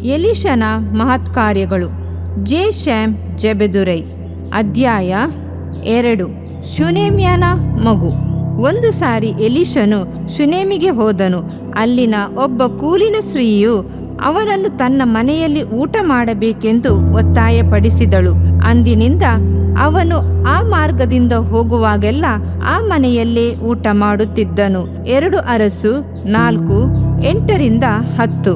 ಎಲೀಷನ ಮಹತ್ಕಾರ್ಯಗಳು. ಜೇಷಮ್ ಜೆಬೆದುರೈ. ಅಧ್ಯಾಯ 2. ಶೂನೇಮ್ಯನ ಮಗು. ಒಂದು ಸಾರಿ ಎಲೀಷನು ಶೂನೇಮಿಗೆ ಹೋದನು. ಅಲ್ಲಿನ ಒಬ್ಬ ಕೂಲಿನ ಸ್ತ್ರೀಯು ಅವನನ್ನು ತನ್ನ ಮನೆಯಲ್ಲಿ ಊಟ ಮಾಡಬೇಕೆಂದು ಒತ್ತಾಯಪಡಿಸಿದಳು. ಅಂದಿನಿಂದ ಅವನು ಆ ಮಾರ್ಗದಿಂದ ಹೋಗುವಾಗೆಲ್ಲ ಆ ಮನೆಯಲ್ಲೇ ಊಟ ಮಾಡುತ್ತಿದ್ದನು. 2 ಅರಸು 4:8-10.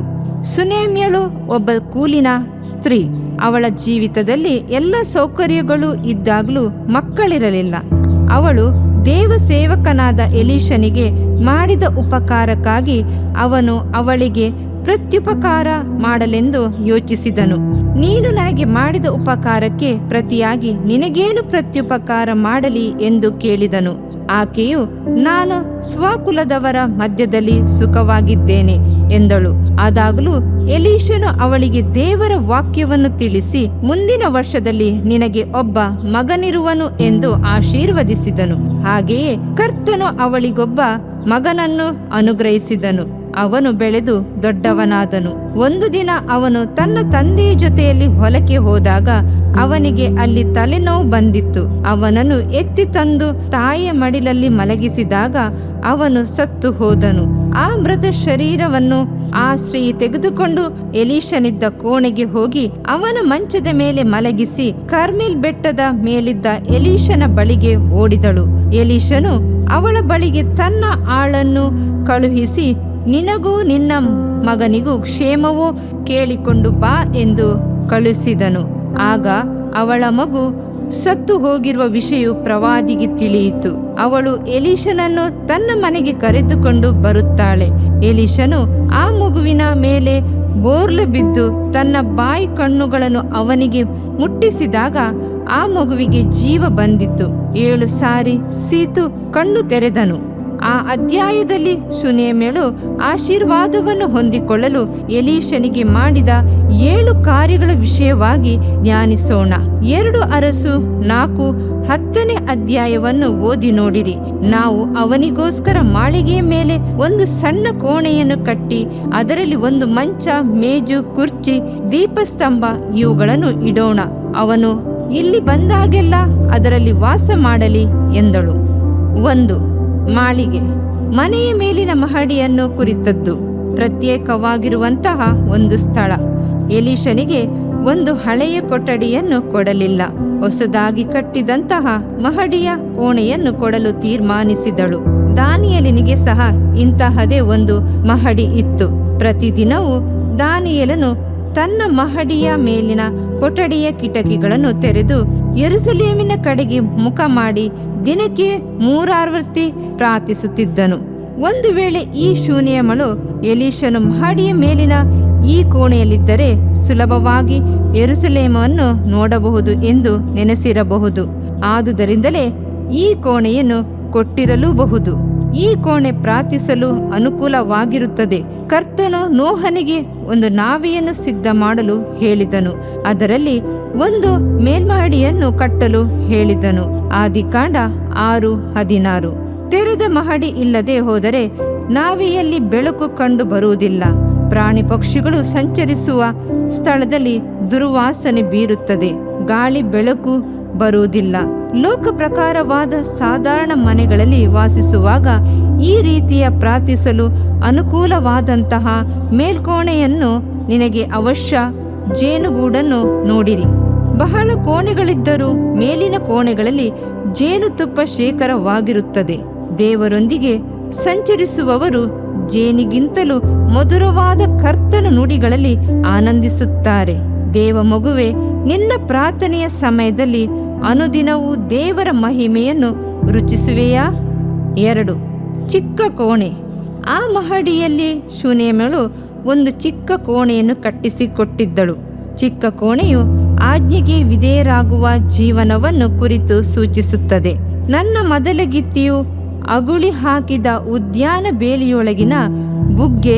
ಶೂನೇಮ್ಯಳು ಒಬ್ಬ ಕೂಲಿನ ಸ್ತ್ರೀ. ಅವಳ ಜೀವಿತದಲ್ಲಿ ಎಲ್ಲ ಸೌಕರ್ಯಗಳು ಇದ್ದಾಗಲೂ ಮಕ್ಕಳಿರಲಿಲ್ಲ. ಅವಳು ದೇವಸೇವಕನಾದ ಎಲೀಷನಿಗೆ ಮಾಡಿದ ಉಪಕಾರಕ್ಕಾಗಿ ಅವನು ಅವಳಿಗೆ ಪ್ರತ್ಯುಪಕಾರ ಮಾಡಲೆಂದು ಯೋಚಿಸಿದನು. ನೀನು ನನಗೆ ಮಾಡಿದ ಉಪಕಾರಕ್ಕೆ ಪ್ರತಿಯಾಗಿ ನಿನಗೇನು ಪ್ರತ್ಯುಪಕಾರ ಮಾಡಲಿ ಎಂದು ಕೇಳಿದನು. ಆಕೆಯು, ನಾನು ಸ್ವಕುಲದವರ ಮಧ್ಯದಲ್ಲಿ ಸುಖವಾಗಿದ್ದೇನೆ ಎಂದಳು. ಆದಾಗಲೂ ಎಲೀಷನು ಅವಳಿಗೆ ದೇವರ ವಾಕ್ಯವನ್ನು ತಿಳಿಸಿ, ಮುಂದಿನ ವರ್ಷದಲ್ಲಿ ನಿನಗೆ ಒಬ್ಬ ಮಗನಿರುವನು ಎಂದು ಆಶೀರ್ವದಿಸಿದನು. ಹಾಗೆಯೇ ಕರ್ತನು ಅವಳಿಗೊಬ್ಬ ಮಗನನ್ನು ಅನುಗ್ರಹಿಸಿದನು. ಅವನು ಬೆಳೆದು ದೊಡ್ಡವನಾದನು. ಒಂದು ದಿನ ಅವನು ತನ್ನ ತಂದೆಯ ಜೊತೆಯಲ್ಲಿ ಹೊಲಕ್ಕೆ ಹೋದಾಗ ಅವನಿಗೆ ಅಲ್ಲಿ ತಲೆನೋವು ಬಂದಿತ್ತು. ಅವನನ್ನು ಎತ್ತಿ ತಂದು ತಾಯಿಯ ಮಡಿಲಲ್ಲಿ ಮಲಗಿಸಿದಾಗ ಅವನು ಸತ್ತು ಹೋದನು. ಆ ಮೃತ ಶರೀರವನ್ನು ಆ ಸ್ತ್ರೀ ತೆಗೆದುಕೊಂಡು ಎಲೀಷನಿದ್ದ ಕೋಣೆಗೆ ಹೋಗಿ ಅವನ ಮಂಚದ ಮೇಲೆ ಮಲಗಿಸಿ ಕರ್ಮೆಲ್ ಬೆಟ್ಟದ ಮೇಲಿದ್ದ ಎಲೀಷನ ಬಳಿಗೆ ಓಡಿದಳು. ಎಲೀಷನು ಅವಳ ಬಳಿಗೆ ತನ್ನ ಆಳನ್ನು ಕಳುಹಿಸಿ, ನಿನಗೂ ನಿನ್ನ ಮಗನಿಗೂ ಕ್ಷೇಮವೋ ಕೇಳಿಕೊಂಡು ಬಾ ಎಂದು ಕಳುಹಿಸಿದನು. ಆಗ ಅವಳ ಮಗು ಸತ್ತು ಹೋಗಿರುವ ವಿಷಯ ಪ್ರವಾದಿಗೆ ತಿಳಿಯಿತು. ಅವಳು ಎಲೀಷನನ್ನು ತನ್ನ ಮನೆಗೆ ಕರೆದುಕೊಂಡು ಬರುತ್ತಾಳೆ. ಎಲೀಷನು ಆ ಮಗುವಿನ ಮೇಲೆ ಬೋರ್ಲು ಬಿದ್ದು ತನ್ನ ಬಾಯಿ ಕಣ್ಣುಗಳನ್ನು ಅವನಿಗೆ ಮುಟ್ಟಿಸಿದಾಗ ಆ ಮಗುವಿಗೆ ಜೀವ ಬಂದಿತ್ತು. 7 ಸಾರಿ ಸೀತು ಕಣ್ಣು ತೆರೆದನು. ಆ ಅಧ್ಯಾಯದಲ್ಲಿ ಶೂನೇಮ್ಯಳು ಆಶೀರ್ವಾದವನ್ನು ಹೊಂದಿಕೊಳ್ಳಲು ಎಲೀಷನಿಗೆ ಮಾಡಿದ 7 ಕಾರ್ಯಗಳ ವಿಷಯವಾಗಿ ಧ್ಯಾನಿಸೋಣ. 2 ಅರಸು 4:10 ಅಧ್ಯಾಯವನ್ನು ಓದಿ ನೋಡಿರಿ. ನಾವು ಅವನಿಗೋಸ್ಕರ ಮಾಳಿಗೆಯ ಮೇಲೆ ಒಂದು ಸಣ್ಣ ಕೋಣೆಯನ್ನು ಕಟ್ಟಿ ಅದರಲ್ಲಿ ಒಂದು ಮಂಚ, ಮೇಜು, ಕುರ್ಚಿ, ದೀಪಸ್ತಂಭ ಇವುಗಳನ್ನು ಇಡೋಣ. ಅವನು ಇಲ್ಲಿ ಬಂದಾಗೆಲ್ಲ ಅದರಲ್ಲಿ ವಾಸ ಮಾಡಲಿ ಎಂದಳು. 1. ಮಾಳಿಗೆ. ಮನೆಯ ಮೇಲಿನ ಮಹಡಿಯನ್ನು ಕುರಿತದ್ದು. ಪ್ರತ್ಯೇಕವಾಗಿರುವಂತಹ ಒಂದು ಸ್ಥಳ. ಎಲೀಷನಿಗೆ ಒಂದು ಹಳೆಯ ಕೊಠಡಿಯನ್ನು ಕೊಡಲಿಲ್ಲ. ಹೊಸದಾಗಿ ಕಟ್ಟಿದಂತಹ ಮಹಡಿಯ ಕೋಣೆಯನ್ನು ಕೊಡಲು ತೀರ್ಮಾನಿಸಿದಳು. ದಾನಿಯೇಲನಿಗೆ ಸಹ ಇಂತಹದೇ ಒಂದು ಮಹಡಿ ಇತ್ತು. ಪ್ರತಿದಿನವೂ ದಾನಿಯೇಲನು ತನ್ನ ಮಹಡಿಯ ಮೇಲಿನ ಕೊಠಡಿಯ ಕಿಟಕಿಗಳನ್ನು ತೆರೆದು ಯೆರೂಸಲೇಮಿನ ಕಡೆಗೆ ಮುಖ ಮಾಡಿ ದಿನಕ್ಕೆ 3 ಆವರ್ತಿ ಪ್ರಾರ್ಥಿಸುತ್ತಿದ್ದನು. ಒಂದು ವೇಳೆ ಈ ಶೂನೇಮ್ಯಳು ಎಲೀಷನು ಮಹಡಿಯ ಮೇಲಿನ ಈ ಕೋಣೆಯಲ್ಲಿದ್ದರೆ ಸುಲಭವಾಗಿ ಯೆರೂಸಲೇಮನ್ನು ನೋಡಬಹುದು ಎಂದು ನೆನೆಸಿರಬಹುದು. ಆದುದರಿಂದಲೇ ಈ ಕೋಣೆಯನ್ನು ಕೊಟ್ಟಿರಲೂಬಹುದು. ಈ ಕೋಣೆ ಪ್ರಾರ್ಥಿಸಲು ಅನುಕೂಲವಾಗಿರುತ್ತದೆ. ಕರ್ತನು ನೋಹನಿಗೆ ಒಂದು ನಾವೆಯನ್ನು ಸಿದ್ಧ ಮಾಡಲು ಹೇಳಿದನು. ಅದರಲ್ಲಿ ಒಂದು ಮೇಲ್ಮಹಡಿಯನ್ನು ಕಟ್ಟಲು ಹೇಳಿದನು. ಆದಿಕಾಂಡ 6:16. ತೆರೆದ ಮಹಡಿ ಇಲ್ಲದೆ ಹೋದರೆ ನಾವೆಯಲ್ಲಿ ಬೆಳಕು ಕಂಡು ಬರುವುದಿಲ್ಲ. ಪ್ರಾಣಿ ಪಕ್ಷಿಗಳು ಸಂಚರಿಸುವ ಸ್ಥಳದಲ್ಲಿ ದುರ್ವಾಸನೆ ಬೀರುತ್ತದೆ. ಗಾಳಿ ಬೆಳಕು ಬರುವುದಿಲ್ಲ. ಲೋಕ ಪ್ರಕಾರವಾದ ಸಾಧಾರಣ ಮನೆಗಳಲ್ಲಿ ವಾಸಿಸುವಾಗ ಈ ರೀತಿಯ ಪ್ರಾರ್ಥಿಸಲು ಅನುಕೂಲವಾದಂತಹ ಮೇಲ್ಕೋಣೆಯನ್ನು ನಿನಗೆ ಅವಶ್ಯ. ಜೇನುಗೂಡನ್ನು ನೋಡಿರಿ. ಬಹಳ ಕೋಣೆಗಳಿದ್ದರೂ ಮೇಲಿನ ಕೋಣೆಗಳಲ್ಲಿ ಜೇನುತುಪ್ಪ ಶೇಖರವಾಗಿರುತ್ತದೆ. ದೇವರೊಂದಿಗೆ ಸಂಚರಿಸುವವರು ಜೇನಿಗಿಂತಲೂ ಮಧುರವಾದ ಕರ್ತನ ನುಡಿಗಳಲ್ಲಿ ಆನಂದಿಸುತ್ತಾರೆ. ದೇವ ಮಗುವೆ, ನಿನ್ನ ಪ್ರಾರ್ಥನೆಯ ಸಮಯದಲ್ಲಿ ಅನುದಿನವೂ ದೇವರ ಮಹಿಮೆಯನ್ನು ರುಚಿಸುವೆಯಾ? 2. ಚಿಕ್ಕ ಕೋಣೆ. ಆ ಮಹಡಿಯಲ್ಲಿ ಶೂನೇಮ್ಯಳು ಒಂದು ಚಿಕ್ಕ ಕೋಣೆಯನ್ನು ಕಟ್ಟಿಸಿಕೊಟ್ಟಿದ್ದಳು. ಚಿಕ್ಕ ಕೋಣೆಯು ಆಜ್ಞೆಗೆ ವಿಧೇಯರಾಗುವ ಜೀವನವನ್ನು ಕುರಿತು ಸೂಚಿಸುತ್ತದೆ. ನನ್ನ ಮೊದಲಗಿತ್ತಿಯು ಅಗುಳಿ ಹಾಕಿದ ಉದ್ಯಾನ ಬೇಲಿಯೊಳಗಿನ ಬುಗ್ಗೆ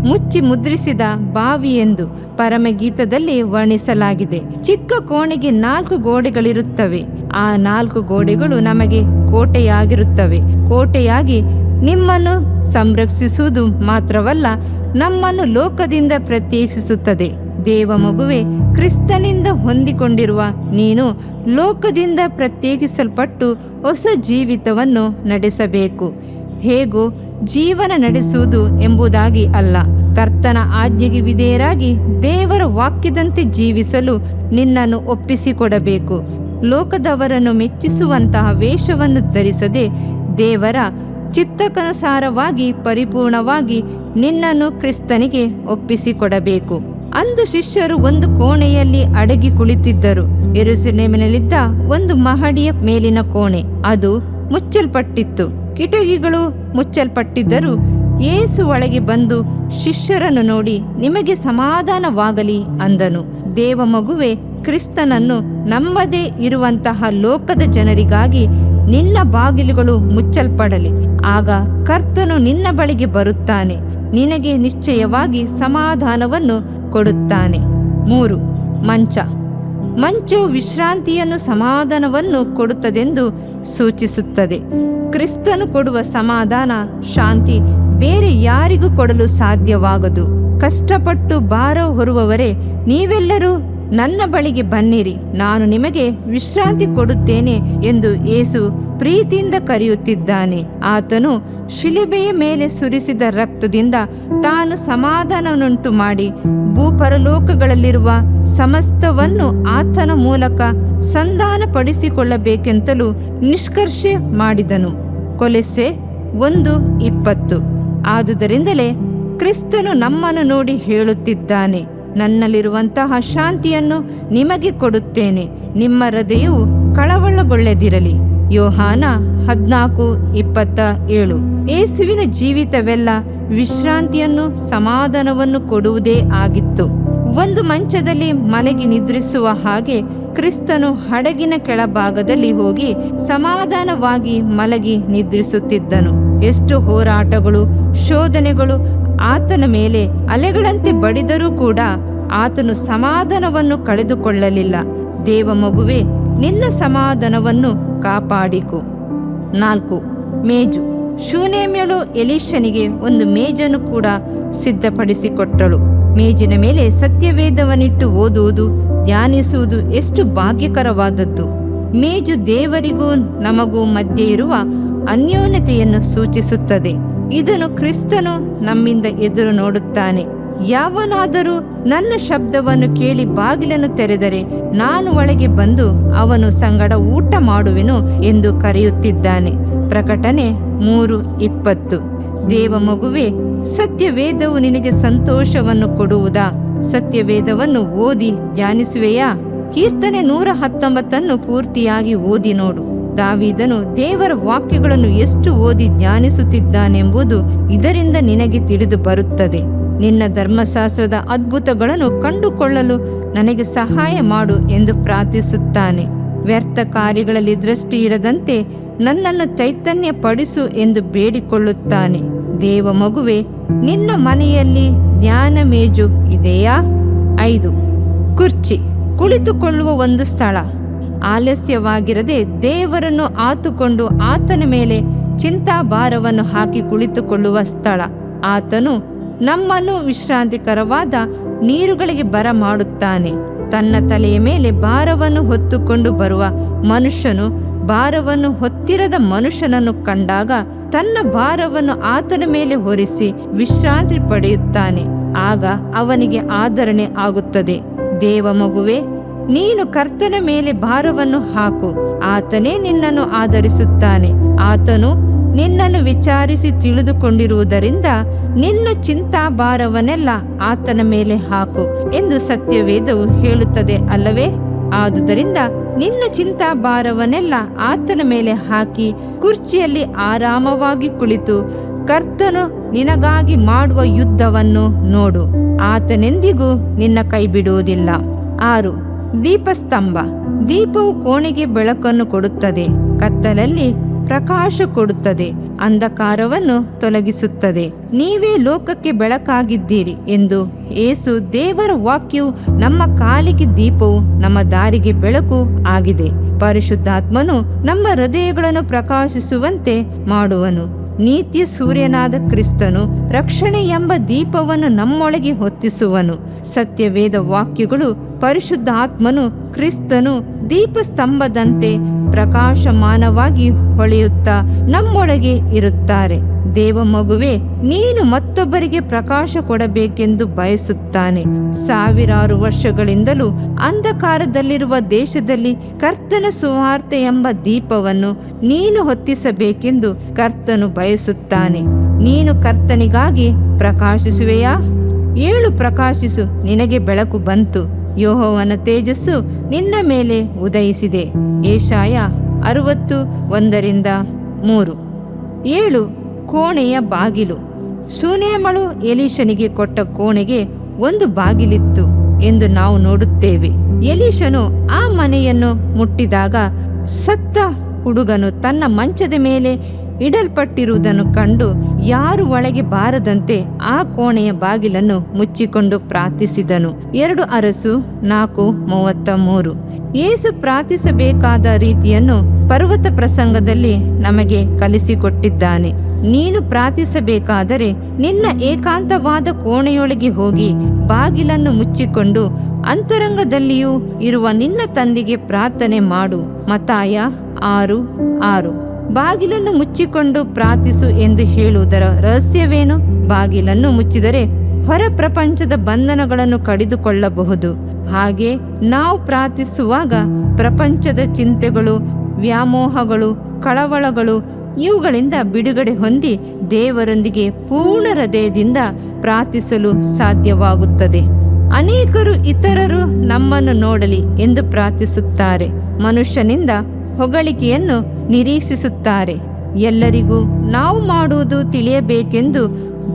ಮುಚ್ಚಿ ಮುದ್ರಿಸಿದ ಬಾವಿ ಎಂದು ಪರಮಗೀತದಲ್ಲಿ ವರ್ಣಿಸಲಾಗಿದೆ. ಚಿಕ್ಕ ಕೋಣೆಗೆ 4 ಗೋಡೆಗಳಿರುತ್ತವೆ. ಆ 4 ಗೋಡೆಗಳು ನಮಗೆ ಕೋಟೆಯಾಗಿರುತ್ತವೆ. ಕೋಟೆಯಾಗಿ ನಿಮ್ಮನ್ನು ಸಂರಕ್ಷಿಸುವುದು ಮಾತ್ರವಲ್ಲ, ನಮ್ಮನ್ನು ಲೋಕದಿಂದ ಪ್ರತ್ಯೇಕಿಸುತ್ತದೆ. ದೇವ ಮಗುವೆ, ಕ್ರಿಸ್ತನಿಂದ ಹೊಂದಿಕೊಂಡಿರುವ ನೀನು ಲೋಕದಿಂದ ಪ್ರತ್ಯೇಕಿಸಲ್ಪಟ್ಟು ಹೊಸ ಜೀವಿತವನ್ನು ನಡೆಸಬೇಕು. ಹೇಗೂ ಜೀವನ ನಡೆಸುವುದು ಎಂಬುದಾಗಿ ಅಲ್ಲ, ಕರ್ತನ ಆಜ್ಞೆಗೆ ವಿಧೇಯರಾಗಿ ದೇವರ ವಾಕ್ಯದಂತೆ ಜೀವಿಸಲು ನಿನ್ನನ್ನು ಒಪ್ಪಿಸಿಕೊಡಬೇಕು. ಲೋಕದವರನ್ನು ಮೆಚ್ಚಿಸುವಂತಹ ವೇಷವನ್ನು ಧರಿಸದೆ ದೇವರ ಚಿತ್ತಕ್ಕನುಸಾರವಾಗಿ ಪರಿಪೂರ್ಣವಾಗಿ ನಿನ್ನನ್ನು ಕ್ರಿಸ್ತನಿಗೆ ಒಪ್ಪಿಸಿಕೊಡಬೇಕು. ಅಂದು ಶಿಷ್ಯರು ಒಂದು ಕೋಣೆಯಲ್ಲಿ ಅಡಗಿ ಕುಳಿತಿದ್ದರು. ಯೆರೂಸಲೇಮಿನಲ್ಲಿದ್ದ ಒಂದು ಮಹಡಿಯ ಮೇಲಿನ ಕೋಣೆ, ಅದು ಮುಚ್ಚಲ್ಪಟ್ಟಿತ್ತು. ಕಿಟಕಿಗಳು ಮುಚ್ಚಲ್ಪಟ್ಟಿದ್ದರೂ ಯೇಸು ಒಳಗೆ ಬಂದು ಶಿಷ್ಯರನ್ನು ನೋಡಿ, ನಿಮಗೆ ಸಮಾಧಾನವಾಗಲಿ ಅಂದನು. ದೇವ ಮಗುವೆ, ಕ್ರಿಸ್ತನನ್ನು ನಂಬದೇ ಇರುವಂತಹ ಲೋಕದ ಜನರಿಗಾಗಿ ನಿನ್ನ ಬಾಗಿಲುಗಳು ಮುಚ್ಚಲ್ಪಡಲಿ. ಆಗ ಕರ್ತನು ನಿನ್ನ ಬಳಿಗೆ ಬರುತ್ತಾನೆ, ನಿನಗೆ ನಿಶ್ಚಯವಾಗಿ ಸಮಾಧಾನವನ್ನು ಕೊಡುತ್ತಾನೆ. 3. ಮಂಚು ವಿಶ್ರಾಂತಿಯನ್ನು ಸಮಾಧಾನವನ್ನು ಕೊಡುತ್ತದೆಂದು ಸೂಚಿಸುತ್ತದೆ. ಕ್ರಿಸ್ತನು ಕೊಡುವ ಸಮಾಧಾನ, ಶಾಂತಿ ಬೇರೆ ಯಾರಿಗೂ ಕೊಡಲು ಸಾಧ್ಯವಾಗದು. ಕಷ್ಟಪಟ್ಟು ಭಾರ ಹೊರುವವರೇ, ನೀವೆಲ್ಲರೂ ನನ್ನ ಬಳಿಗೆ ಬನ್ನಿರಿ, ನಾನು ನಿಮಗೆ ವಿಶ್ರಾಂತಿ ಕೊಡುತ್ತೇನೆ ಎಂದು ಯೇಸು ಪ್ರೀತಿಯಿಂದ ಕರೆಯುತ್ತಿದ್ದಾನೆ. ಆತನು ಶಿಲುಬೆಯ ಮೇಲೆ ಸುರಿಸಿದ ರಕ್ತದಿಂದ ತಾನು ಸಮಾಧಾನವನ್ನುಂಟು ಮಾಡಿ ಭೂಪರಲೋಕಗಳಲ್ಲಿರುವ ಸಮಸ್ತವನ್ನು ಆತನ ಮೂಲಕ ಸಂಧಾನಪಡಿಸಿಕೊಳ್ಳಬೇಕೆಂತಲೂ ನಿಷ್ಕರ್ಷೆ ಮಾಡಿದನು. ಕೊಲೊಸ್ಸೆ 1:20. ಆದುದರಿಂದಲೇ ಕ್ರಿಸ್ತನು ನಮ್ಮನ್ನು ನೋಡಿ ಹೇಳುತ್ತಿದ್ದಾನೆ, ನನ್ನಲ್ಲಿರುವಂತಹ ಶಾಂತಿಯನ್ನು ನಿಮಗೆ ಕೊಡುತ್ತೇನೆ, ನಿಮ್ಮ ಹೃದಯವು ಕಳವಳಗೊಳ್ಳದಿರಲಿ. ಯೋಹಾನ 14:27. ಯೇಸುವಿನ ಜೀವಿತವೆಲ್ಲ ವಿಶ್ರಾಂತಿಯನ್ನು ಸಮಾಧಾನವನ್ನು ಕೊಡುವುದೇ ಆಗಿತ್ತು. ಒಂದು ಮಂಚದಲ್ಲಿ ಮಲಗಿ ನಿದ್ರಿಸುವ ಹಾಗೆ ಕ್ರಿಸ್ತನು ಹಡಗಿನ ಕೆಳಭಾಗದಲ್ಲಿ ಹೋಗಿ ಸಮಾಧಾನವಾಗಿ ಮಲಗಿ ನಿದ್ರಿಸುತ್ತಿದ್ದನು. ಎಷ್ಟು ಹೋರಾಟಗಳು, ಶೋಧನೆಗಳು ಆತನ ಮೇಲೆ ಅಲೆಗಳಂತೆ ಬಡಿದರೂ ಕೂಡ ಆತನು ಸಮಾಧಾನವನ್ನು ಕಳೆದುಕೊಳ್ಳಲಿಲ್ಲ. ದೇವ ಮಗುವೆ, ನಿನ್ನ ಸಮಾಧಾನವನ್ನು ಕಾಪಾಡಿಕೊ. 4. ಮೇಜು. ಶೂನೇಮ್ಯಳು ಎಲೀಷನಿಗೆ ಒಂದು ಮೇಜನ್ನು ಕೂಡ ಸಿದ್ಧಪಡಿಸಿಕೊಟ್ಟಳು. ಮೇಜಿನ ಮೇಲೆ ಸತ್ಯವೇದವನ್ನಿಟ್ಟು ಓದುವುದು, ಧ್ಯಾನಿಸುವುದು ಎಷ್ಟು ಭಾಗ್ಯಕರವಾದದ್ದು. ಮೇಜು ದೇವರಿಗೂ ನಮಗೂ ಮಧ್ಯೆ ಇರುವ ಅನ್ಯೋನ್ಯತೆಯನ್ನು ಸೂಚಿಸುತ್ತದೆ. ಇದನ್ನು ಕ್ರಿಸ್ತನು ನಮ್ಮಿಂದ ಎದುರು ನೋಡುತ್ತಾನೆ. ಯಾವನಾದರೂ ನನ್ನ ಶಬ್ದವನ್ನು ಕೇಳಿ ಬಾಗಿಲನ್ನು ತೆರೆದರೆ ನಾನು ಒಳಗೆ ಬಂದು ಅವನು ಸಂಗಡ ಊಟ ಮಾಡುವೆನು ಎಂದು ಕರೆಯುತ್ತಿದ್ದಾನೆ. ಪ್ರಕಟಣೆ 3:20. ದೇವ ಮಗುವೆ, ಸತ್ಯವೇದವು ನಿನಗೆ ಸಂತೋಷವನ್ನು ಕೊಡುವುದಾ? ಸತ್ಯವೇದವನ್ನು ಓದಿ ಧ್ಯಾನಿಸುವೆಯಾ? ಕೀರ್ತನೆ 119 ಪೂರ್ತಿಯಾಗಿ ಓದಿ ನೋಡು. ದಾವೀದನು ದೇವರ ವಾಕ್ಯಗಳನ್ನು ಎಷ್ಟು ಓದಿ ಧ್ಯಾನಿಸುತ್ತಿದ್ದಾನೆಂಬುದು ಇದರಿಂದ ನಿನಗೆ ತಿಳಿದು ಬರುತ್ತದೆ. ನಿನ್ನ ಧರ್ಮಶಾಸ್ತ್ರದ ಅದ್ಭುತಗಳನ್ನು ಕಂಡುಕೊಳ್ಳಲು ನನಗೆ ಸಹಾಯ ಮಾಡು ಎಂದು ಪ್ರಾರ್ಥಿಸುತ್ತಾನೆ. ವ್ಯರ್ಥ ಕಾರ್ಯಗಳಲ್ಲಿ ದೃಷ್ಟಿ ಇಡದಂತೆ ನನ್ನನ್ನು ಚೈತನ್ಯಪಡಿಸು ಎಂದು ಬೇಡಿಕೊಳ್ಳುತ್ತಾನೆ. ದೇವ ಮಗುವೆ, ನಿನ್ನ ಮನೆಯಲ್ಲಿ ಜ್ಞಾನ ಮೇಜು ಇದೆಯಾ? 5. ಕುರ್ಚಿ. ಕುಳಿತುಕೊಳ್ಳುವ ಒಂದು ಸ್ಥಳ. ಆಲಸ್ಯವಾಗಿರದೆ ದೇವರನ್ನು ಆತುಕೊಂಡು ಆತನ ಮೇಲೆ ಚಿಂತಾಭಾರವನ್ನು ಹಾಕಿ ಕುಳಿತುಕೊಳ್ಳುವ ಸ್ಥಳ. ಆತನು ನಮ್ಮನ್ನು ವಿಶ್ರಾಂತಿಕರವಾದ ನೀರುಗಳಿಗೆ ಬರಮಾಡುತ್ತಾನೆ. ತನ್ನ ತಲೆಯ ಮೇಲೆ ಭಾರವನ್ನು ಹೊತ್ತುಕೊಂಡು ಬರುವ ಮನುಷ್ಯನು ಭಾರವನ್ನು ಹೊತ್ತಿರದ ಮನುಷ್ಯನನ್ನು ಕಂಡಾಗ ತನ್ನ ಭಾರವನ್ನು ಆತನ ಮೇಲೆ ಹೊರಿಸಿ ವಿಶ್ರಾಂತಿ ಪಡೆಯುತ್ತಾನೆ. ಆಗ ಅವನಿಗೆ ಆದರಣೆ ಆಗುತ್ತದೆ. ದೇವ ಮಗುವೆ, ನೀನು ಕರ್ತನ ಮೇಲೆ ಭಾರವನ್ನು ಹಾಕು, ಆತನೇ ನಿನ್ನನ್ನು ಆಧರಿಸುತ್ತಾನೆ. ಆತನು ನಿನ್ನನ್ನು ವಿಚಾರಿಸಿ ತಿಳಿದುಕೊಂಡಿರುವುದರಿಂದ ನಿನ್ನ ಚಿಂತಾಭಾರವನ್ನೆಲ್ಲ ಆತನ ಮೇಲೆ ಹಾಕು ಎಂದು ಸತ್ಯವೇದವು ಹೇಳುತ್ತದೆ ಅಲ್ಲವೇ? ಆದುದರಿಂದ ನಿನ್ನ ಚಿಂತಾಭಾರವನ್ನೆಲ್ಲ ಆತನ ಮೇಲೆ ಹಾಕಿ ಕುರ್ಚಿಯಲ್ಲಿ ಆರಾಮವಾಗಿ ಕುಳಿತು ಕರ್ತನು ನಿನಗಾಗಿ ಮಾಡುವ ಯುದ್ಧವನ್ನು ನೋಡು. ಆತನೆಂದಿಗೂ ನಿನ್ನ ಕೈ ಬಿಡುವುದಿಲ್ಲ. 6. ದೀಪಸ್ತಂಭ. ದೀಪವು ಕೋಣೆಗೆ ಬೆಳಕನ್ನು ಕೊಡುತ್ತದೆ, ಕತ್ತಲಲ್ಲಿ ಪ್ರಕಾಶ ಕೊಡುತ್ತದೆ, ಅಂಧಕಾರವನ್ನು ತೊಲಗಿಸುತ್ತದೆ. ನೀವೇ ಲೋಕಕ್ಕೆ ಬೆಳಕಾಗಿದ್ದೀರಿ ಎಂದು ಯೇಸು ದೇವರ ವಾಕ್ಯವು ನಮ್ಮ ಕಾಲಿಗೆ ದೀಪವು, ನಮ್ಮ ದಾರಿಗೆ ಬೆಳಕು ಆಗಿದೆ. ಪರಿಶುದ್ಧಾತ್ಮನು ನಮ್ಮ ಹೃದಯಗಳನ್ನು ಪ್ರಕಾಶಿಸುವಂತೆ ಮಾಡುವನು. ನೀತಿಯ ಸೂರ್ಯನಾದ ಕ್ರಿಸ್ತನು ರಕ್ಷಣೆ ಎಂಬ ದೀಪವನ್ನು ನಮ್ಮೊಳಗೆ ಹೊತ್ತಿಸುವನು. ಸತ್ಯವೇದ ವಾಕ್ಯಗಳು ಪರಿಶುದ್ಧಾತ್ಮನು ಕ್ರಿಸ್ತನು ದೀಪಸ್ತಂಭದಂತೆ ಪ್ರಕಾಶಮಾನವಾಗಿ ಹೊಳೆಯುತ್ತಾ ನಮ್ಮೊಳಗೆ ಇರುತ್ತಾರೆ. ದೇವ ಮಗುವೆ, ನೀನು ಮತ್ತೊಬ್ಬರಿಗೆ ಪ್ರಕಾಶ ಕೊಡಬೇಕೆಂದು ಬಯಸುತ್ತಾನೆ. ಸಾವಿರಾರು ವರ್ಷಗಳಿಂದಲೂ ಅಂಧಕಾರದಲ್ಲಿರುವ ದೇಶದಲ್ಲಿ ಕರ್ತನ ಸುವಾರ್ತೆ ಎಂಬ ದೀಪವನ್ನು ನೀನು ಹೊತ್ತಿಸಬೇಕೆಂದು ಕರ್ತನು ಬಯಸುತ್ತಾನೆ. ನೀನು ಕರ್ತನಿಗಾಗಿ ಪ್ರಕಾಶಿಸುವೆಯಾ? ಏಳು, ಪ್ರಕಾಶಿಸು, ನಿನಗೆ ಬೆಳಕು ಬಂತು, ಯೆಹೋವನ ತೇಜಸ್ಸು ನಿನ್ನ ಮೇಲೆ ಉದಯಿಸಿದೆ. ಯೆಶಾಯ 61:1-3. 7. ಕೋಣೆಯ ಬಾಗಿಲು. ಶೂನೇಮಳು ಎಲೀಷನಿಗೆ ಕೊಟ್ಟ ಕೋಣೆಗೆ ಒಂದು ಬಾಗಿಲಿತ್ತು ಎಂದು ನಾವು ನೋಡುತ್ತೇವೆ. ಎಲೀಷನು ಆ ಮನೆಯನ್ನು ಮುಟ್ಟಿದಾಗ ಸತ್ತ ಹುಡುಗನು ತನ್ನ ಮಂಚದ ಮೇಲೆ ಇಡಲ್ಪಟ್ಟಿರುವುದನ್ನು ಕಂಡು ಯಾರು ಒಳಗೆ ಬಾರದಂತೆ ಆ ಕೋಣೆಯ ಬಾಗಿಲನ್ನು ಮುಚ್ಚಿಕೊಂಡು ಪ್ರಾರ್ಥಿಸಿದನು. 2 ಅರಸು 4:33. ಯೇಸು ಪ್ರಾರ್ಥಿಸಬೇಕಾದ ರೀತಿಯನ್ನು ಪರ್ವತ ಪ್ರಸಂಗದಲ್ಲಿ ನಮಗೆ ಕಲಿಸಿಕೊಟ್ಟಿದ್ದಾನೆ. ನೀನು ಪ್ರಾರ್ಥಿಸಬೇಕಾದರೆ ನಿನ್ನ ಏಕಾಂತವಾದ ಕೋಣೆಯೊಳಗೆ ಹೋಗಿ ಬಾಗಿಲನ್ನು ಮುಚ್ಚಿಕೊಂಡು ಅಂತರಂಗದಲ್ಲಿಯೂ ಇರುವ ನಿನ್ನ ತಂದೆಗೆ ಪ್ರಾರ್ಥನೆ ಮಾಡು. ಮತ್ತಾಯ 6:6. ಬಾಗಿಲನ್ನು ಮುಚ್ಚಿಕೊಂಡು ಪ್ರಾರ್ಥಿಸು ಎಂದು ಹೇಳುವುದರ ರಹಸ್ಯವೇನು? ಬಾಗಿಲನ್ನು ಮುಚ್ಚಿದರೆ ಹೊರ ಪ್ರಪಂಚದ ಬಂಧನಗಳನ್ನು ಕಡಿದುಕೊಳ್ಳಬಹುದು. ಹಾಗೆ ನಾವು ಪ್ರಾರ್ಥಿಸುವಾಗ ಪ್ರಪಂಚದ ಚಿಂತೆಗಳು, ವ್ಯಾಮೋಹಗಳು, ಕಳವಳಗಳು ಇವುಗಳಿಂದ ಬಿಡುಗಡೆ ಹೊಂದಿ ದೇವರೊಂದಿಗೆ ಪೂರ್ಣ ಹೃದಯದಿಂದ ಪ್ರಾರ್ಥಿಸಲು ಸಾಧ್ಯವಾಗುತ್ತದೆ. ಅನೇಕರು ಇತರರು ನಮ್ಮನ್ನು ನೋಡಲಿ ಎಂದು ಪ್ರಾರ್ಥಿಸುತ್ತಾರೆ. ಮನುಷ್ಯನಿಂದ ಹೊಗಳಿಕೆಯನ್ನು ನಿರೀಕ್ಷಿಸುತ್ತಾರೆ. ಎಲ್ಲರಿಗೂ ನಾವು ಮಾಡುವುದು ತಿಳಿಯಬೇಕೆಂದು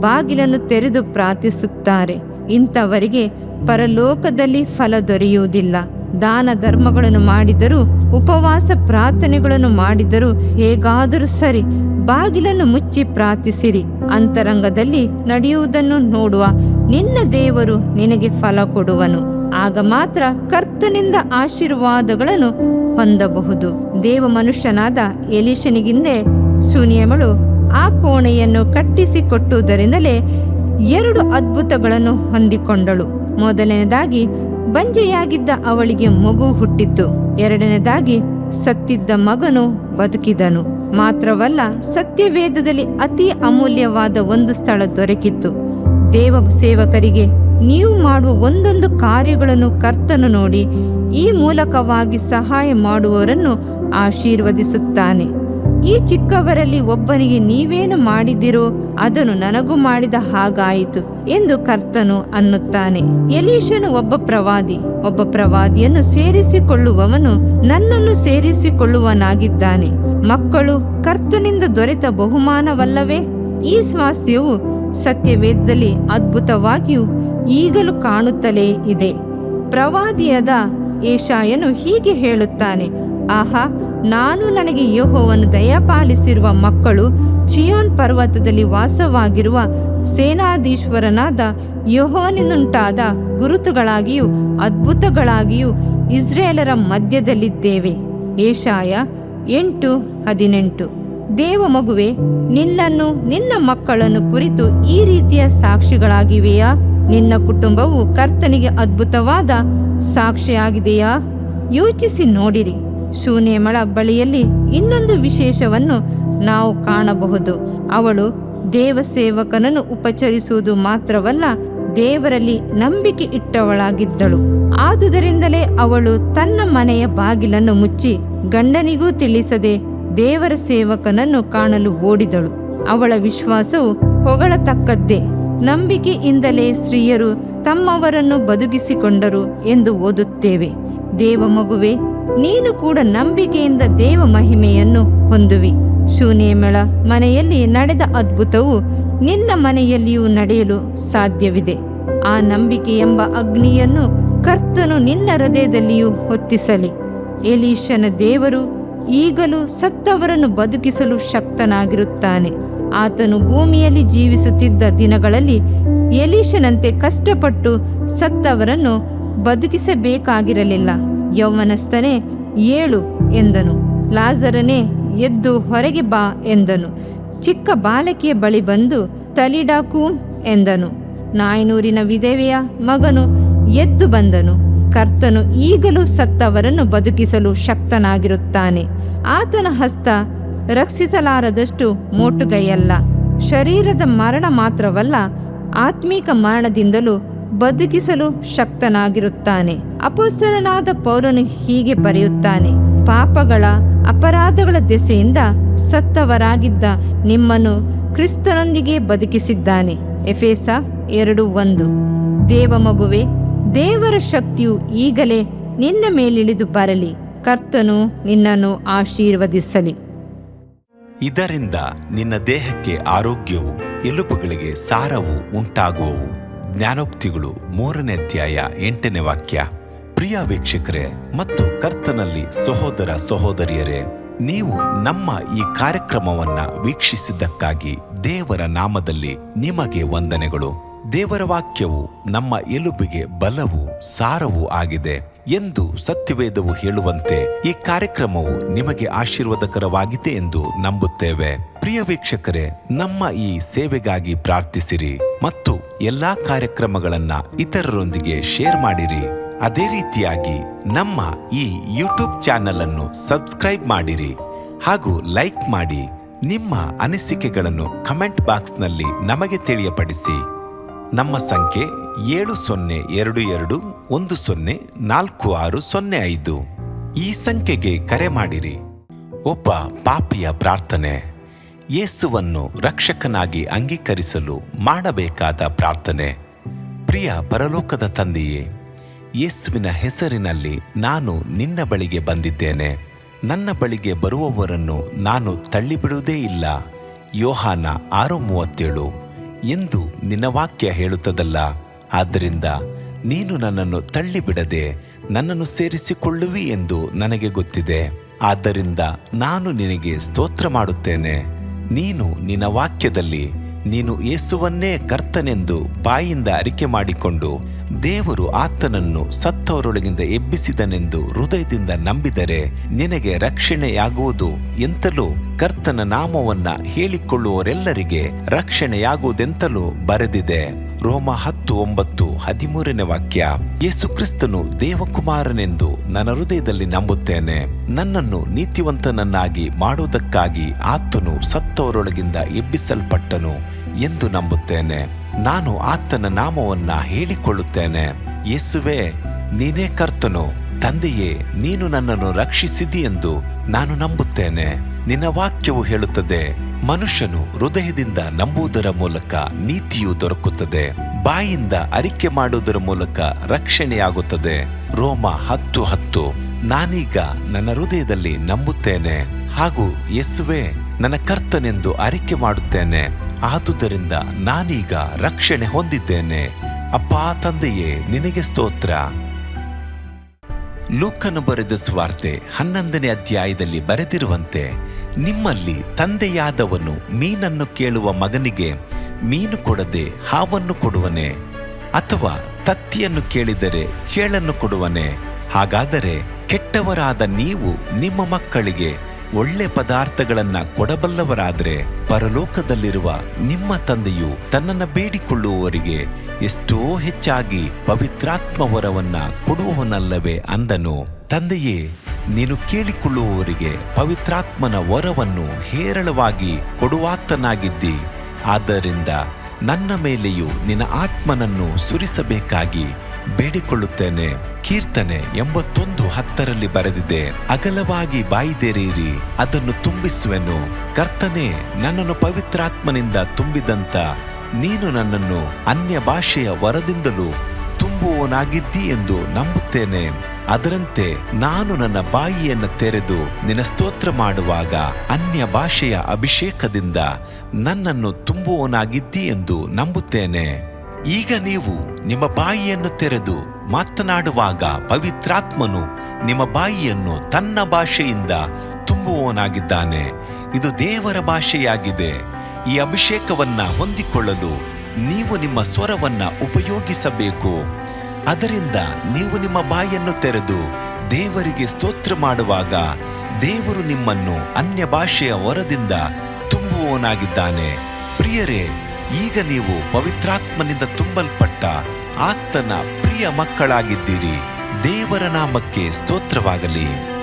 ಬಾಗಿಲನ್ನು ತೆರೆದು ಪ್ರಾರ್ಥಿಸುತ್ತಾರೆ. ಇಂಥವರಿಗೆ ಪರಲೋಕದಲ್ಲಿ ಫಲ ದೊರೆಯುವುದಿಲ್ಲ. ದಾನ ಧರ್ಮಗಳನ್ನು ಮಾಡಿದರೂ, ಉಪವಾಸ ಪ್ರಾರ್ಥನೆಗಳನ್ನು ಮಾಡಿದರೂ ಹೇಗಾದರೂ ಸರಿ, ಬಾಗಿಲನ್ನು ಮುಚ್ಚಿ ಪ್ರಾರ್ಥಿಸಿರಿ. ಅಂತರಂಗದಲ್ಲಿ ನಡೆಯುವುದನ್ನು ನೋಡುವ ನಿನ್ನ ದೇವರು ನಿನಗೆ ಫಲ ಕೊಡುವನು. ಆಗ ಮಾತ್ರ ಕರ್ತನಿಂದ ಆಶೀರ್ವಾದಗಳನ್ನು ಹೊಂದಬಹುದು. ದೇವ ಮನುಷ್ಯನಾದ ಎಲೀಷನಿಗಿಂದೆ ಶೂನೇಮಳು ಆ ಕೋಣೆಯನ್ನು ಕಟ್ಟಿಸಿಕೊಟ್ಟುದರಿಂದಲೇ 2 ಅದ್ಭುತಗಳನ್ನು ಹೊಂದಿಕೊಂಡಳು. ಮೊದಲನೇದಾಗಿ ಬಂಜೆಯಾಗಿದ್ದ ಅವಳಿಗೆ ಮಗು ಹುಟ್ಟಿತು. ಎರಡನೇದಾಗಿ ಸತ್ತಿದ್ದ ಮಗನು ಬದುಕಿದನು. ಮಾತ್ರವಲ್ಲ, ಸತ್ಯವೇದದಲ್ಲಿ ಅತಿ ಅಮೂಲ್ಯವಾದ ಒಂದು ಸ್ಥಳ ದೊರಕಿತ್ತು. ದೇವ ಸೇವಕರಿಗೆ ನೀವು ಮಾಡುವ ಒಂದೊಂದು ಕಾರ್ಯಗಳನ್ನು ಕರ್ತನು ನೋಡಿ ಈ ಮೂಲಕವಾಗಿ ಸಹಾಯ ಮಾಡುವವರನ್ನು ಆಶೀರ್ವದಿಸುತ್ತಾನೆ. ಈ ಚಿಕ್ಕವರಲ್ಲಿ ಒಬ್ಬನಿಗೆ ನೀವೇನು ಮಾಡಿದಿರೋ ಅದನ್ನು ನನಗೂ ಮಾಡಿದ ಹಾಗಾಯಿತು ಎಂದು ಕರ್ತನು ಅನ್ನುತ್ತಾನೆ. ಎಲೀಷನು ಒಬ್ಬ ಪ್ರವಾದಿಯನ್ನು ಸೇರಿಸಿಕೊಳ್ಳುವವನು ನನ್ನನ್ನು ಸೇರಿಸಿಕೊಳ್ಳುವನಾಗಿದ್ದಾನೆ. ಮಕ್ಕಳು ಕರ್ತನಿಂದ ದೊರೆತ ಬಹುಮಾನವಲ್ಲವೇ? ಈ ಸ್ವಾಸ್ಯವು ಸತ್ಯವೇದದಲ್ಲಿ ಅದ್ಭುತವಾಗಿಯೂ ಈಗಲೂ ಕಾಣುತ್ತಲೇ ಇದೆ. ಪ್ರವಾದಿಯಾದ ಯೆಶಾಯನು ಹೀಗೆ ಹೇಳುತ್ತಾನೆ, ಆಹಾ, ನಾನು ನನಗೆ ಯೆಹೋವನು ದಯಪಾಲಿಸಿರುವ ಮಕ್ಕಳು ಚಿಯೋನ್ ಪರ್ವತದಲ್ಲಿ ವಾಸವಾಗಿರುವ ಸೇನಾಧೀಶ್ವರನಾದ ಯೆಹೋವನಿಂದುಂಟಾದ ಗುರುತುಗಳಾಗಿಯೂ ಅದ್ಭುತಗಳಾಗಿಯೂ ಇಸ್ರಾಯೇಲರ ಮಧ್ಯದಲ್ಲಿದ್ದೇವೆ. ಯೆಶಾಯ 8:18. ದೇವ ಮಗುವೆ, ನಿನ್ನನ್ನು ನಿನ್ನ ಮಕ್ಕಳನ್ನು ಕುರಿತು ಈ ರೀತಿಯ ಸಾಕ್ಷಿಗಳಾಗಿವೆಯಾ? ನಿನ್ನ ಕುಟುಂಬವು ಕರ್ತನಿಗೆ ಅದ್ಭುತವಾದ ಸಾಕ್ಷಿಯಾಗಿದೆಯಾ? ಯೋಚಿಸಿ ನೋಡಿರಿ. ಶೂನೇಮಳ ಬಳಿಯಲ್ಲಿ ಇನ್ನೊಂದು ವಿಶೇಷವನ್ನು ನಾವು ಕಾಣಬಹುದು. ಅವಳು ದೇವ ಸೇವಕನನ್ನು ಉಪಚರಿಸುವುದು ಮಾತ್ರವಲ್ಲ, ದೇವರಲ್ಲಿ ನಂಬಿಕೆ ಇಟ್ಟವಳಾಗಿದ್ದಳು. ಆದುದರಿಂದಲೇ ಅವಳು ತನ್ನ ಮನೆಯ ಬಾಗಿಲನ್ನು ಮುಚ್ಚಿ ಗಂಡನಿಗೂ ತಿಳಿಸದೆ ದೇವರ ಸೇವಕನನ್ನು ಕಾಣಲು ಓಡಿದಳು. ಅವಳ ವಿಶ್ವಾಸವು ಹೊಗಳತಕ್ಕದ್ದೇ. ನಂಬಿಕೆಯಿಂದಲೇ ಸ್ತ್ರೀಯರು ತಮ್ಮವರನ್ನು ಬದುಕಿಸಿಕೊಂಡರು ಎಂದು ಓದುತ್ತೇವೆ. ದೇವ ಮಗುವೆ, ನೀನು ಕೂಡ ನಂಬಿಕೆಯಿಂದ ದೇವ ಮಹಿಮೆಯನ್ನು ಹೊಂದುವಿ. ಶೂನೇಮಳ ಮನೆಯಲ್ಲಿ ನಡೆದ ಅದ್ಭುತವು ನಿನ್ನ ಮನೆಯಲ್ಲಿಯೂ ನಡೆಯಲು ಸಾಧ್ಯವಿದೆ. ಆ ನಂಬಿಕೆ ಎಂಬ ಅಗ್ನಿಯನ್ನು ಕರ್ತನು ನಿನ್ನ ಹೃದಯದಲ್ಲಿಯೂ ಹೊತ್ತಿಸಲಿ. ಎಲೀಷನ ದೇವರು ಈಗಲೂ ಸತ್ತವರನ್ನು ಬದುಕಿಸಲು ಶಕ್ತನಾಗಿರುತ್ತಾನೆ. ಆತನು ಭೂಮಿಯಲ್ಲಿ ಜೀವಿಸುತ್ತಿದ್ದ ದಿನಗಳಲ್ಲಿ ಎಲೀಷನಂತೆ ಕಷ್ಟಪಟ್ಟು ಸತ್ತವರನ್ನು ಬದುಕಿಸಬೇಕಾಗಿರಲಿಲ್ಲ. ಯೌವನಸ್ಥನೇ ಏಳು ಎಂದನು. ಲಾಜರನೇ ಎದ್ದು ಹೊರಗೆ ಬಾ ಎಂದನು. ಚಿಕ್ಕ ಬಾಲಕಿಯ ಬಳಿ ಬಂದು ತಲಿಡಾಕೂಮ್ ಎಂದನು. ನಾಯ್ನೂರಿನ ವಿಧವೆಯ ಮಗನು ಎದ್ದು ಬಂದನು. ಕರ್ತನು ಈಗಲೂ ಸತ್ತವರನ್ನು ಬದುಕಿಸಲು ಶಕ್ತನಾಗಿರುತ್ತಾನೆ. ಆತನ ಹಸ್ತ ರಕ್ಷಿಸಲಾರದಷ್ಟು ಮೋಟುಗೈಯಲ್ಲ. ಶರೀರದ ಮರಣ ಮಾತ್ರವಲ್ಲ, ಆತ್ಮೀಕ ಮರಣದಿಂದಲೂ ಬದುಕಿಸಲು ಶಕ್ತನಾಗಿರುತ್ತಾನೆ. ಅಪೊಸ್ತಲನಾದ ಪೌಲನು ಹೀಗೆ ಬರೆಯುತ್ತಾನೆ: ಪಾಪಗಳ ಅಪರಾಧಗಳ ದೆಸೆಯಿಂದ ಸತ್ತವರಾಗಿದ್ದ ನಿಮ್ಮನ್ನು ಕ್ರಿಸ್ತನೊಂದಿಗೆ ಬದುಕಿಸಿದ್ದಾನೆ. ಎಫೆಸ 2:1. ದೇವಮಗುವೆ, ದೇವರ ಶಕ್ತಿಯು ಈಗಲೇ ನಿನ್ನ ಮೇಲಿಳಿದು ಬರಲಿ. ಕರ್ತನು ನಿನ್ನನ್ನು ಆಶೀರ್ವದಿಸಲಿ. ಇದರಿಂದ ನಿನ್ನ ದೇಹಕ್ಕೆ ಆರೋಗ್ಯವು, ಎಲುಬುಗಳಿಗೆ ಸಾರವು ಉಂಟಾಗುವವು. ಜ್ಞಾನೋಕ್ತಿಗಳು 3ನೇ ಅಧ್ಯಾಯ 8ನೇ ವಾಕ್ಯ. ಪ್ರಿಯ ವೀಕ್ಷಕರೇ ಮತ್ತು ಕರ್ತನಲ್ಲಿ ಸಹೋದರ ಸಹೋದರಿಯರೇ, ನೀವು ನಮ್ಮ ಈ ಕಾರ್ಯಕ್ರಮವನ್ನ ವೀಕ್ಷಿಸಿದ್ದಕ್ಕಾಗಿ ದೇವರ ನಾಮದಲ್ಲಿ ನಿಮಗೆ ವಂದನೆಗಳು. ದೇವರ ವಾಕ್ಯವು ನಮ್ಮ ಎಲುಬಿಗೆ ಬಲವು, ಸಾರವೂ ಆಗಿದೆ ಎಂದು ಸತ್ಯವೇದವು ಹೇಳುವಂತೆ ಈ ಕಾರ್ಯಕ್ರಮವು ನಿಮಗೆ ಆಶೀರ್ವಾದಕರವಾಗಿದೆ ಎಂದು ನಂಬುತ್ತೇವೆ. ಪ್ರಿಯ ವೀಕ್ಷಕರೇ, ನಮ್ಮ ಈ ಸೇವೆಗಾಗಿ ಪ್ರಾರ್ಥಿಸಿರಿ ಮತ್ತು ಎಲ್ಲಾ ಕಾರ್ಯಕ್ರಮಗಳನ್ನ ಇತರರೊಂದಿಗೆ ಶೇರ್ ಮಾಡಿರಿ. ಅದೇ ರೀತಿಯಾಗಿ ನಮ್ಮ ಈ ಯೂಟ್ಯೂಬ್ ಚಾನೆಲ್ ಅನ್ನು ಸಬ್ಸ್ಕ್ರೈಬ್ ಮಾಡಿರಿ ಹಾಗೂ ಲೈಕ್ ಮಾಡಿ. ನಿಮ್ಮ ಅನಿಸಿಕೆಗಳನ್ನು ಕಮೆಂಟ್ ಬಾಕ್ಸ್ನಲ್ಲಿ ನಮಗೆ ತಿಳಿಯಪಡಿಸಿ. ನಮ್ಮ ಸಂಖ್ಯೆ 7022104605. ಈ ಸಂಖ್ಯೆಗೆ ಕರೆ ಮಾಡಿರಿ. ಒಬ್ಬ ಪಾಪಿಯ ಪ್ರಾರ್ಥನೆ. ಯೇಸುವನ್ನು ರಕ್ಷಕನಾಗಿ ಅಂಗೀಕರಿಸಲು ಮಾಡಬೇಕಾದ ಪ್ರಾರ್ಥನೆ. ಪ್ರಿಯ ಪರಲೋಕದ ತಂದೆಯೇ, ಯೇಸುವಿನ ಹೆಸರಿನಲ್ಲಿ ನಾನು ನಿನ್ನ ಬಳಿಗೆ ಬಂದಿದ್ದೇನೆ. ನನ್ನ ಬಳಿಗೆ ಬರುವವರನ್ನು ನಾನು ತಳ್ಳಿಬಿಡುವುದೇ ಇಲ್ಲ. ಯೋಹಾನ 6:37 ಎಂದು ನಿನ್ನ ವಾಕ್ಯ ಹೇಳುತ್ತದಲ್ಲ. ಆದ್ದರಿಂದ ನೀನು ನನ್ನನ್ನು ತಳ್ಳಿಬಿಡದೆ ನನ್ನನ್ನು ಸೇರಿಸಿಕೊಳ್ಳುವಿ ಎಂದು ನನಗೆ ಗೊತ್ತಿದೆ. ಆದ್ದರಿಂದ ನಾನು ನಿನಗೆ ಸ್ತೋತ್ರ ಮಾಡುತ್ತೇನೆ. ನೀನು ನಿನ್ನ ವಾಕ್ಯದಲ್ಲಿ ನೀನು ಯೇಸುವನ್ನೇ ಕರ್ತನೆಂದು ಬಾಯಿಂದ ಅರಿಕೆ ಮಾಡಿಕೊಂಡು ದೇವರು ಆತನನ್ನು ಸತ್ತವರೊಳಗಿಂದ ಎಬ್ಬಿಸಿದನೆಂದು ಹೃದಯದಿಂದ ನಂಬಿದರೆ ನಿನಗೆ ರಕ್ಷಣೆಯಾಗುವುದು ಎಂತಲೂ, ಕರ್ತನ ನಾಮವನ್ನ ಹೇಳಿಕೊಳ್ಳುವವರೆಲ್ಲರಿಗೆ ರಕ್ಷಣೆಯಾಗುವುದೆಂತಲೂ ಬರೆದಿದೆ. ರೋಮ 10:9 13ನೇ ವಾಕ್ಯ. ಯೇಸು ಕ್ರಿಸ್ತನು ದೇವಕುಮಾರನೆಂದು ನನ್ನ ಹೃದಯದಲ್ಲಿ ನಂಬುತ್ತೇನೆ. ನನ್ನನ್ನು ನೀತಿವಂತನನ್ನಾಗಿ ಮಾಡುವುದಕ್ಕಾಗಿ ಆತನು ಸತ್ತವರೊಳಗಿಂದ ಎಬ್ಬಿಸಲ್ಪಟ್ಟನು ಎಂದು ನಂಬುತ್ತೇನೆ. ನಾನು ಆತನ ನಾಮವನ್ನ ಹೇಳಿಕೊಳ್ಳುತ್ತೇನೆ. ಯೇಸುವೇ, ನೀನೇ ಕರ್ತನು. ತಂದೆಯೇ, ನೀನು ನನ್ನನ್ನು ರಕ್ಷಿಸಿದಿ ಎಂದು ನಾನು ನಂಬುತ್ತೇನೆ. ನಿನ್ನ ವಾಕ್ಯವು ಹೇಳುತ್ತದೆ, ಮನುಷ್ಯನು ಹೃದಯದಿಂದ ನಂಬುವುದರ ಮೂಲಕ ನೀತಿಯು ದೊರಕುತ್ತದೆ, ಬಾಯಿಂದ ಅರಿಕೆ ಮಾಡುವುದರ ಮೂಲಕ ರಕ್ಷಣೆಯಾಗುತ್ತದೆ. ರೋಮ 10:10. ನಾನೀಗ ನನ್ನ ಹೃದಯದಲ್ಲಿ ನಂಬುತ್ತೇನೆ ಹಾಗೂ ಯೇಸುವೇ ನನ್ನ ಕರ್ತನೆಂದು ಅರಿಕೆ ಮಾಡುತ್ತೇನೆ. ಆದುದರಿಂದ ನಾನೀಗ ರಕ್ಷಣೆ ಹೊಂದಿದ್ದೇನೆ. ಅಪ್ಪಾ ತಂದೆಯೇ, ನಿನಗೆ ಸ್ತೋತ್ರ. ಲೂಕನು ಬರೆದ ಸುವಾರ್ತೆ 11ನೇ ಅಧ್ಯಾಯದಲ್ಲಿ ಬರೆದಿರುವಂತೆ, ನಿಮ್ಮಲ್ಲಿ ತಂದೆಯಾದವನು ಮೀನನ್ನು ಕೇಳುವ ಮಗನಿಗೆ ಮೀನು ಕೊಡದೆ ಹಾವನ್ನು ಕೊಡುವನೆ? ಅಥವಾ ತತ್ತಿಯನ್ನು ಕೇಳಿದರೆ ಚೇಳನ್ನು ಕೊಡುವನೆ? ಹಾಗಾದರೆ ಕೆಟ್ಟವರಾದ ನೀವು ನಿಮ್ಮ ಮಕ್ಕಳಿಗೆ ಒಳ್ಳೆ ಪದಾರ್ಥಗಳನ್ನ ಕೊಡಬಲ್ಲವರಾದರೆ ಪರಲೋಕದಲ್ಲಿರುವ ನಿಮ್ಮ ತಂದೆಯು ತನ್ನನ್ನು ಬೇಡಿಕೊಳ್ಳುವವರಿಗೆ ಎಷ್ಟೋ ಹೆಚ್ಚಾಗಿ ಪವಿತ್ರಾತ್ಮ ವರವನ್ನ ಕೊಡುವವನಲ್ಲವೇ ಅಂದನು. ತಂದೆಯೇ, ನೀನು ಕೇಳಿಕೊಳ್ಳುವವರಿಗೆ ಪವಿತ್ರಾತ್ಮನ ವರವನ್ನು ಹೇರಳವಾಗಿ ಕೊಡುವಾತನಾಗಿದ್ದಿ. ಆದ್ದರಿಂದ ನನ್ನ ಮೇಲೆಯೂ ನಿನ್ನ ಆತ್ಮನನ್ನು ಸುರಿಸಬೇಕಾಗಿ ಬೇಡಿಕೊಳ್ಳುತ್ತೇನೆ. ಕೀರ್ತನೆ 81:10 ಬರೆದಿದೆ, ಅಗಲವಾಗಿ ಬಾಯಿದೆರೆಯಿರಿ, ಅದನ್ನು ತುಂಬಿಸುವೆನು. ಕರ್ತನೇ, ನನ್ನನ್ನು ಪವಿತ್ರಾತ್ಮನಿಂದ ತುಂಬಿದಂತ ನೀನು ನನ್ನನ್ನು ಅನ್ಯ ಭಾಷೆಯ ವರದಿಂದಲೂ ತುಂಬುವವನಾಗಿದ್ದಿ ಎಂದು ನಂಬುತ್ತೇನೆ. ಅದರಂತೆ ನಾನು ನನ್ನ ಬಾಯಿಯನ್ನು ತೆರೆದು ನಿನ್ನ ಸ್ತೋತ್ರ ಮಾಡುವಾಗ ಅನ್ಯ ಭಾಷೆಯ ಅಭಿಷೇಕದಿಂದ ನನ್ನನ್ನು ತುಂಬುವವನಾಗಿದ್ದಿ ಎಂದು ನಂಬುತ್ತೇನೆ. ಈಗ ನೀವು ನಿಮ್ಮ ಬಾಯಿಯನ್ನು ತೆರೆದು ಮಾತನಾಡುವಾಗ ಪವಿತ್ರಾತ್ಮನು ನಿಮ್ಮ ಬಾಯಿಯನ್ನು ತನ್ನ ಭಾಷೆಯಿಂದ ತುಂಬುವವನಾಗಿದ್ದಾನೆ. ಇದು ದೇವರ ಭಾಷೆಯಾಗಿದೆ. ಈ ಅಭಿಷೇಕವನ್ನ ಹೊಂದಿಕೊಳ್ಳಲು ನೀವು ನಿಮ್ಮ ಸ್ವರವನ್ನ ಉಪಯೋಗಿಸಬೇಕು. ಅದರಿಂದ ನೀವು ನಿಮ್ಮ ಬಾಯಿಯನ್ನು ತೆರೆದು ದೇವರಿಗೆ ಸ್ತೋತ್ರ ಮಾಡುವಾಗ ದೇವರು ನಿಮ್ಮನ್ನು ಅನ್ಯ ಭಾಷೆಯ ವರದಿಂದ ತುಂಬುವವನಾಗಿದ್ದಾನೆ. ಪ್ರಿಯರೇ, ಈಗ ನೀವು ಪವಿತ್ರಾತ್ಮನಿಂದ ತುಂಬಲ್ಪಟ್ಟ ಆತನ ಪ್ರಿಯ ಮಕ್ಕಳಾಗಿದ್ದೀರಿ. ದೇವರ ನಾಮಕ್ಕೆ ಸ್ತೋತ್ರವಾಗಲಿ.